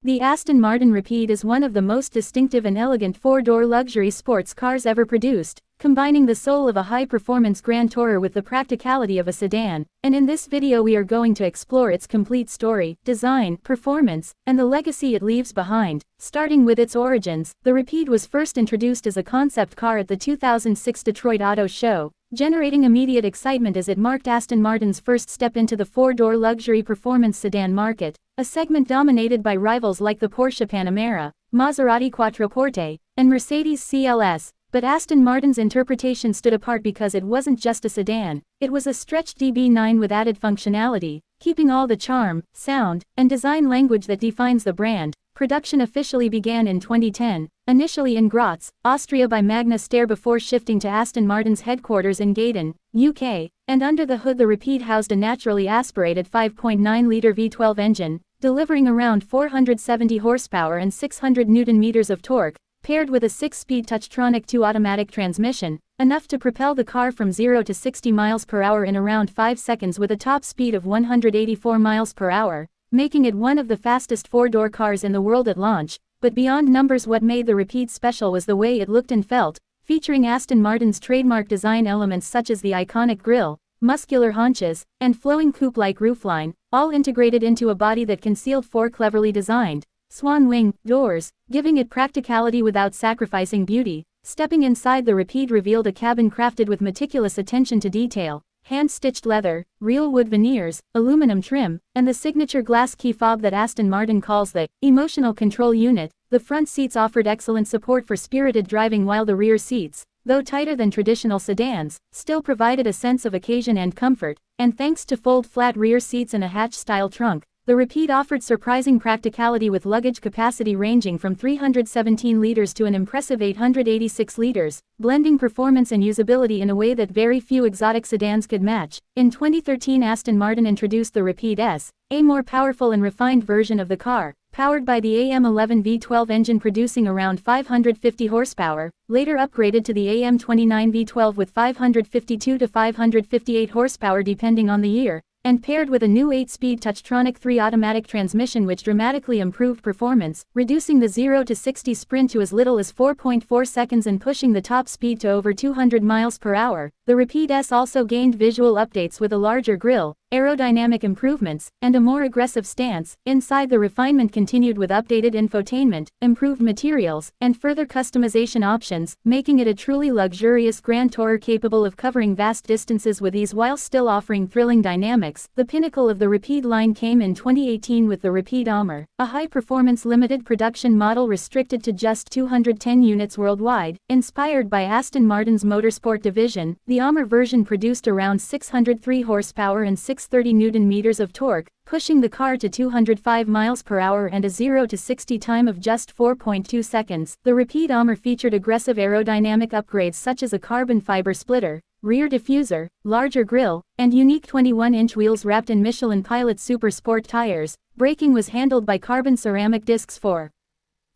The Aston Martin Rapide is one of the most distinctive and elegant four-door luxury sports cars ever produced, combining the soul of a high-performance grand tourer with the practicality of a sedan, and in this video we are going to explore its complete story, design, performance, and the legacy it leaves behind. Starting with its origins, the Rapide was first introduced as a concept car at the 2006 Detroit Auto Show, generating immediate excitement as it marked Aston Martin's first step into the four-door luxury performance sedan market, a segment dominated by rivals like the Porsche Panamera, Maserati Quattroporte, and Mercedes CLS. But Aston Martin's interpretation stood apart because it wasn't just a sedan, it was a stretched DB9 with added functionality, keeping all the charm, sound, and design language that defines the brand. Production officially began in 2010, initially in Graz, Austria by Magna Steyr before shifting to Aston Martin's headquarters in Gaydon, UK, and under the hood the Rapide housed a naturally aspirated 5.9-litre V12 engine, delivering around 470 horsepower and 600 Nm of torque, paired with a 6-speed Touchtronic 2 automatic transmission, enough to propel the car from 0 to 60 miles per hour in around 5 seconds with a top speed of 184 miles per hour, making it one of the fastest four-door cars in the world at launch. But beyond numbers, what made the Rapide special was the way it looked and felt, featuring Aston Martin's trademark design elements such as the iconic grille, muscular haunches, and flowing coupe-like roofline, all integrated into a body that concealed four cleverly designed swan wing doors, giving it practicality without sacrificing beauty. Stepping inside, the Rapide revealed a cabin crafted with meticulous attention to detail, hand-stitched leather, real wood veneers, aluminum trim, and the signature glass key fob that Aston Martin calls the emotional control unit. The front seats offered excellent support for spirited driving, while the rear seats, though tighter than traditional sedans, still provided a sense of occasion and comfort. And thanks to fold-flat rear seats and a hatch-style trunk, the Rapide offered surprising practicality with luggage capacity ranging from 317 liters to an impressive 886 liters, blending performance and usability in a way that very few exotic sedans could match. In 2013, Aston Martin introduced the Rapide S, a more powerful and refined version of the car, powered by the AM11 V12 engine producing around 550 horsepower, later upgraded to the AM29 V12 with 552 to 558 horsepower depending on the year, and paired with a new 8-speed Touchtronic 3 automatic transmission which dramatically improved performance, reducing the 0 to 60 sprint to as little as 4.4 seconds and pushing the top speed to over 200 miles per hour. The Rapide S also gained visual updates with a larger grille, aerodynamic improvements, and a more aggressive stance. Inside, the refinement continued with updated infotainment, improved materials, and further customization options, making it a truly luxurious grand tourer capable of covering vast distances with ease while still offering thrilling dynamics. The pinnacle of the Rapide line came in 2018 with the Rapide AMR, a high-performance limited production model restricted to just 210 units worldwide. Inspired by Aston Martin's motorsport division, the AMR version produced around 603 horsepower and 630 Nm of torque, pushing the car to 205 miles per hour and a 0 to 60 time of just 4.2 seconds. The Rapide AMR featured aggressive aerodynamic upgrades such as a carbon fiber splitter, rear diffuser, larger grille, and unique 21-inch wheels wrapped in Michelin Pilot Super Sport tires. Braking was handled by carbon ceramic discs for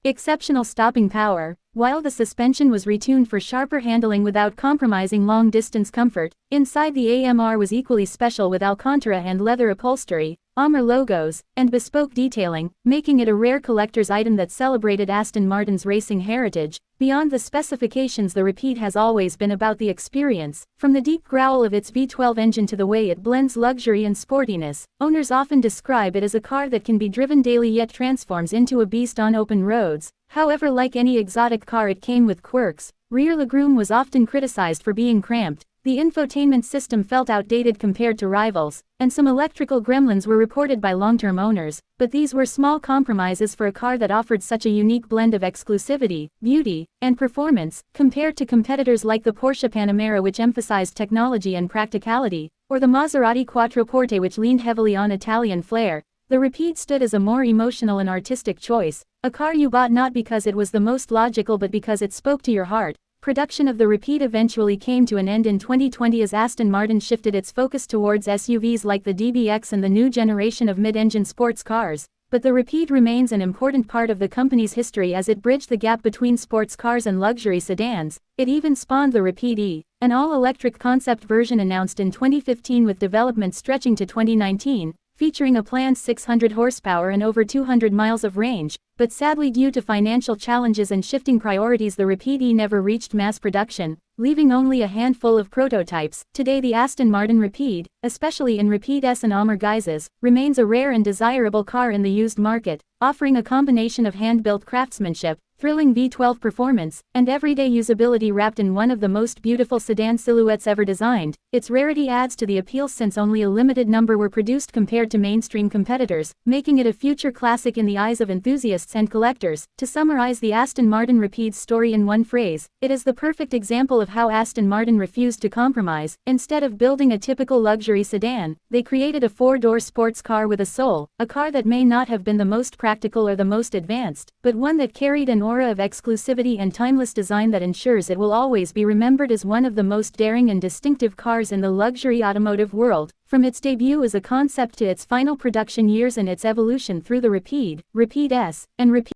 exceptional stopping power, while the suspension was retuned for sharper handling without compromising long-distance comfort. Inside, the AMR was equally special with Alcantara and leather upholstery, AMR logos, and bespoke detailing, making it a rare collector's item that celebrated Aston Martin's racing heritage. Beyond the specifications, the Rapide has always been about the experience. From the deep growl of its V12 engine to the way it blends luxury and sportiness, owners often describe it as a car that can be driven daily yet transforms into a beast on open roads. However, like any exotic car, it came with quirks. Rear legroom was often criticized for being cramped, the infotainment system felt outdated compared to rivals, and some electrical gremlins were reported by long-term owners, but these were small compromises for a car that offered such a unique blend of exclusivity, beauty, and performance, compared to competitors like the Porsche Panamera, which emphasized technology and practicality, or the Maserati Quattroporte, which leaned heavily on Italian flair. The Rapide stood as a more emotional and artistic choice, a car you bought not because it was the most logical but because it spoke to your heart. Production of the Rapide eventually came to an end in 2020 as Aston Martin shifted its focus towards SUVs like the DBX and the new generation of mid-engine sports cars. But the Rapide remains an important part of the company's history as it bridged the gap between sports cars and luxury sedans. It even spawned the Rapide E, an all-electric concept version announced in 2015 with development stretching to 2019. featuring a planned 600 horsepower and over 200 miles of range, but sadly due to financial challenges and shifting priorities the Rapide E never reached mass production, leaving only a handful of prototypes. Today the Aston Martin Rapide, especially in Rapide S and AMR guises, remains a rare and desirable car in the used market, offering a combination of hand-built craftsmanship, thrilling V12 performance, and everyday usability wrapped in one of the most beautiful sedan silhouettes ever designed. Its rarity adds to the appeal since only a limited number were produced compared to mainstream competitors, making it a future classic in the eyes of enthusiasts and collectors. To summarize the Aston Martin Rapide's story in one phrase, it is the perfect example of how Aston Martin refused to compromise. Instead of building a typical luxury sedan, they created a four-door sports car with a soul, a car that may not have been the most practical or the most advanced, but one that carried an aura of exclusivity and timeless design that ensures it will always be remembered as one of the most daring and distinctive cars in the luxury automotive world. From its debut as a concept to its final production years and its evolution through the Rapide, Rapide S, and Rapide